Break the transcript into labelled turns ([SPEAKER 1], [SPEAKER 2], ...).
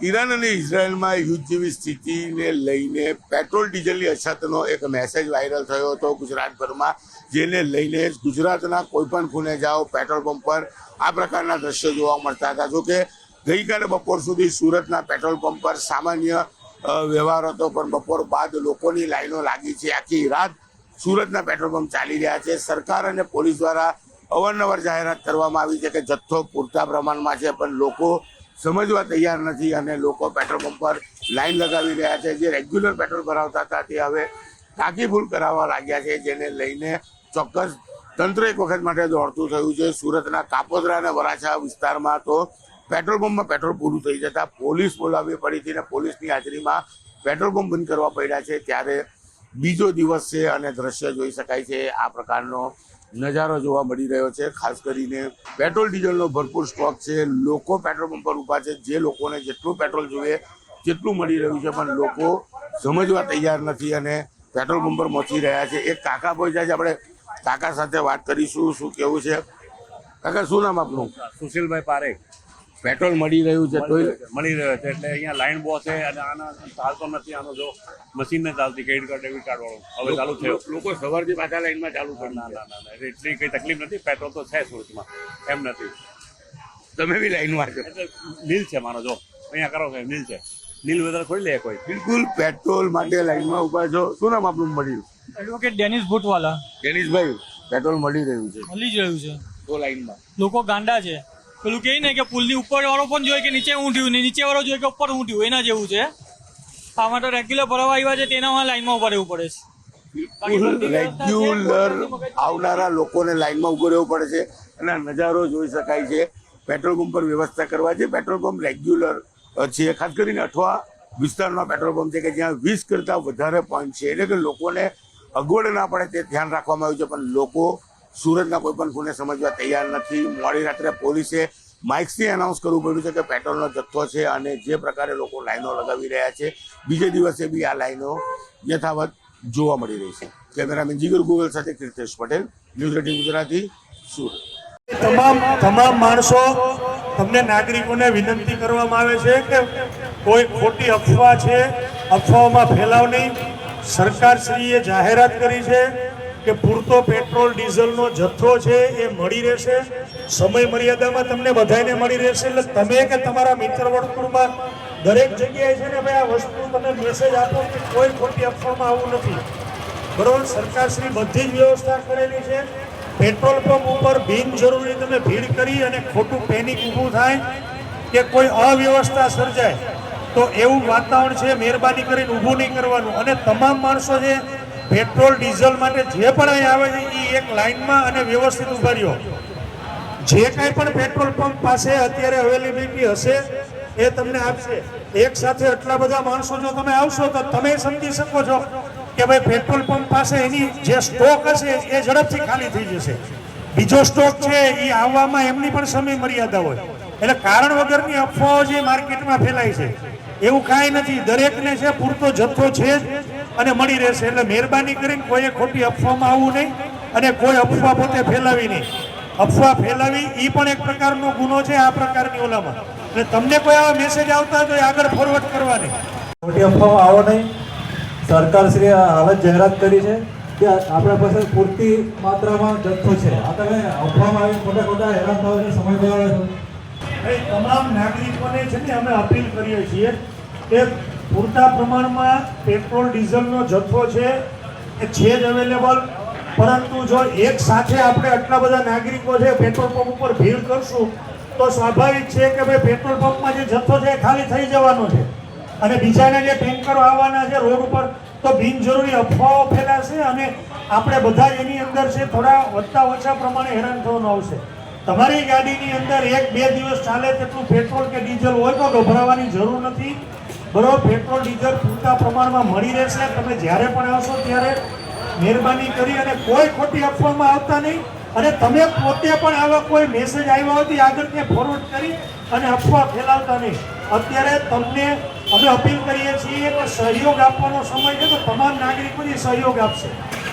[SPEAKER 1] Iran અને ઇઝરાયલમાં યુદ્ધ જેવી સ્થિતિને લઈને પેટ્રોલ ડીઝલની અછતનો એક મેસેજ વાયરલ થયો હતો ગુજરાતભરમાં, જેને લઈને ગુજરાતના કોઈપણ ખૂણે જાઓ પેટ્રોલ પંપ પર આ પ્રકારના દ્રશ્યો જોવા મળતા હતા. જોકે ગઈકાલે બપોર સુધી સુરતના પેટ્રોલ પંપ પર સામાન્ય વ્યવહાર હતો, પણ બપોર બાદ લોકોની લાઈનો લાગી છે. આખી રાત સુરતના પેટ્રોલ પંપ ચાલી રહ્યા છે. સરકાર અને પોલીસ દ્વારા અવારનવાર જાહેરાત કરવામાં આવી છે કે જથ્થો પૂરતા પ્રમાણમાં છે, પણ લોકો સમજવા તૈયાર નથી અને લોકો પેટ્રોલ પંપ પર લાઈન લગાવી રહ્યા છે. જે રેગ્યુલર પેટ્રોલ ભરાવતા હતા તે હવે ટાંકી ફૂલ કરાવવા લાગ્યા છે, જેને લઈને ચોક્કસ તંત્ર એક વખત માટે દોડતું થયું છે. સુરતના કાપોદ્રા અને વરાછા વિસ્તારમાં તો પેટ્રોલ પંપમાં પેટ્રોલ પૂરું થઈ જતા પોલીસ બોલાવવી પડી હતી અને પોલીસની હાજરીમાં પેટ્રોલ પંપ બંધ કરવા પડ્યા છે. ત્યારે બીજો દિવસ છે અને દ્રશ્ય જોઈ શકાય છે. આ પ્રકારનો નજારો જોવા મળી રહ્યો છે. ખાસ કરીને પેટ્રોલ ડીઝલનો ભરપૂર સ્ટોક છે. લોકો પેટ્રોલ પંપ પર ઊભા છે. જે લોકોને જેટલું પેટ્રોલ જોઈએ તેટલું મળી રહ્યું છે, પણ લોકો સમજવા તૈયાર નથી અને પેટ્રોલ પંપ પર પહોંચી રહ્યા છે. એક કાકા પહોંચ્યા છે, આપણે કાકા સાથે વાત કરીશું. શું કેવું છે કાકા? શું નામ આપનું?
[SPEAKER 2] સુશીલભાઈ પારેખ.
[SPEAKER 1] પેટ્રોલ મળી રહ્યું છે તો
[SPEAKER 2] મળી રહ્યો છે એટલે અહીંયા લાઈન બહુ છે અને આના ચાલતો નથી. આનો જો મશીન ને ચાલતી ક્રેડિટ કાર્ડ ડેબિટ કાર્ડ વાળો હવે ચાલુ થયો.
[SPEAKER 1] લોકો સવારથી પાછા લાઈનમાં ચાલુ કરી.
[SPEAKER 2] ના ના ના એટલી કઈ તકલીફ નથી. પેટ્રોલ તો છે સુરતમાં, એમ નથી.
[SPEAKER 1] તમે બી લાઈનમાં છો
[SPEAKER 2] એટલે મિલ છે માનો, જો અહીંયા કરો કે મિલ છે. મિલ વધારે ખોલી લે કોઈ.
[SPEAKER 1] બિલકુલ પેટ્રોલ માટે લાઈનમાં ઊભા છો. શું નામ આપણું મળ્યું?
[SPEAKER 3] Advocate Dennis Bhutwala.
[SPEAKER 1] ડેનિસભાઈ, પેટ્રોલ મળી રહ્યું છે
[SPEAKER 3] મળી જ રહ્યું છે
[SPEAKER 1] તો લાઈનમાં
[SPEAKER 3] લોકો ગાંડા છે. પેલું કહે ને કે પુલની ઉપર વાળો પણ જોઈએ કે નીચે ઊંધ્યું, ને નીચે વાળો જોઈએ કે ઉપર ઊંધ્યું, એના જેવું છે. આમાં તો રેગ્યુલર ભરવા આવ્યા છે તેના લાઈનમાં ઉભા રહેવું પડે છે.
[SPEAKER 1] રેગ્યુલર આવનારા લોકોને લાઈનમાં ઉભો રહેવું પડે છે અને નજારો જોઈ શકાય છે. પેટ્રોલ પંપ પર વ્યવસ્થા કરવા છે. પેટ્રોલ પંપ રેગ્યુલર છે, ખાસ કરીને અઠવા વિસ્તારના પેટ્રોલ પંપ છે કે જ્યાં 20 કરતાં વધારે પોઈન્ટ છે, એટલે કે લોકોને અગવડ ના પડે તે ધ્યાન રાખવામાં આવ્યું છે. પણ લોકો સુરતના કોઈ પણ ખૂણે સમજવા તૈયાર નથી. મોડી રાત્રે પોલીસે માઇક્સથી એનાઉન્સ કરવું પડ્યું છે કે પેટ્રોલનો જથ્થો છે અને જે પ્રકારે લોકો લાઈનો લગાવી રહ્યા છે, બીજે દિવસે બી આ લાઈનો યથાવત જોવા મળી રહી છે. કેમેરામેન જીગર ગોગલ સાથે કીર્તેશ પટેલ, ન્યૂઝ 18 ગુજરાતી, સુરત.
[SPEAKER 4] તમામ માણસો, તમને નાગરિકોને વિનંતી કરવામાં આવે છે કે કોઈ ખોટી અફવા છે, અફવાઓમાં ફેલાવ નહીં. સરકારશ્રીએ જાહેરાત કરી છે કે પૂરતો પેટ્રોલ ડીઝલનો જથ્થો છે એ મળી રહેશે, સમય મર્યાદામાં તમને બધાને મળી રહેશે. એટલે તમે કે તમારા મિત્ર વર્તુળમાં દરેક જગ્યાએ છે ને ભાઈ આ વસ્તુ તમે મેસેજ આપો કે કોઈ ખોટી અફવામાં આવું નથી. બરોબર, સરકારશ્રી બધી જ વ્યવસ્થા કરેલી છે. પેટ્રોલ પંપ ઉપર બિનજરૂરી તમે ભીડ કરી અને ખોટું પેનિક ઊભું થાય કે કોઈ અવ્યવસ્થા સર્જાય તો એવું વાતાવરણ છે, મહેરબાની કરીને ઊભું નહીં કરવાનું. અને તમામ માણસો છે પેટ્રોલ ડીઝલ માટે જે પણ અહીં આવે છે એ એક લાઇનમાં અને વ્યવસ્થિત ઊભા રહ્યો. જે કાંઈ પણ પેટ્રોલ પંપ પાસે અત્યારે અવેલેબિલિટી હશે એ તમને આપશે. એક સાથે આટલા બધા માણસો જો તમે આવશો તો તમે સમજી શકો છો કે ભાઈ પેટ્રોલ પંપ પાસે એની જે સ્ટોક હશે એ ઝડપથી ખાલી થઈ જશે. બીજો સ્ટોક છે એ આવવામાં એમની પણ સમય મર્યાદા હોય. એટલે કારણ વગરની અફવાઓ જે માર્કેટમાં ફેલાય છે એવું કાંઈ નથી. દરેકને છે પૂરતો જથ્થો છે જ અને મળી રહેશે. એટલે મહેરબાની કરીને કોઈએ ખોટી અફવામાં આવવું નહીં અને કોઈ અફવા પોતે ફેલાવી નહીં. અફવા ફેલાવી એ પણ એક પ્રકારનો ગુનો છે આ પ્રકારની ઓલામાં. એટલે તમને કોઈ આવા મેસેજ આવતા તો એ આગળ ફોરવર્ડ કરવા નહીં.
[SPEAKER 5] ખોટી અફવામાં આવો નહીં. સરકારશ્રીએ હાલ જ જાહેરાત કરી છે કે આપણા પાસે પૂરતી માત્રામાં જથ્થો છે. આ તમે અફવામાં આવી ખોટા ખોટા હેરાન થાવ છો, સમય બગાડો છો.
[SPEAKER 4] તમામ નાગરિકોને છે ને અમે અપીલ કરીએ છીએ કે પૂરતા પ્રમાણમાં પેટ્રોલ ડીઝલનો જથ્થો છે એ છે જ અવેલેબલ. પરંતુ જો એક સાથે આપણે આટલા બધા નાગરિકો છે પેટ્રોલ પંપ ઉપર ભીડ કરશું તો સ્વાભાવિક છે કે ભાઈ પેટ્રોલ પંપમાં જે જથ્થો છે એ ખાલી થઈ જવાનો છે અને બીજાના જે ટેન્કરો આવવાના છે રોડ ઉપર તો બિનજરૂરી અફવાઓ ફેલાશે અને આપણે બધા એની અંદર છે થોડા વધતા ઓછા પ્રમાણે હેરાન થવાનું આવશે. તમારી ગાડીની અંદર 1-2 દિવસ ચાલે તેટલું પેટ્રોલ કે ડીઝલ હોય તો ગભરાવાની જરૂર નથી. બરોબર, પેટ્રોલ ડીઝલ પૂરતા પ્રમાણમાં મળી રહેશે. તમે જ્યારે પણ આવશો ત્યારે મહેરબાની કરી અને કોઈ ખોટી અફવામાં આવતા નહીં. અને તમે પોતે પણ આવા કોઈ મેસેજ આવ્યા હોય તો આગળ ત્યાં ફોરવર્ડ કરી અને અફવા ફેલાવતા નહીં. અત્યારે તમને અમે અપીલ કરીએ છીએ કે સહયોગ આપવાનો સમય છે તો તમામ નાગરિકોને સહયોગ આપશે.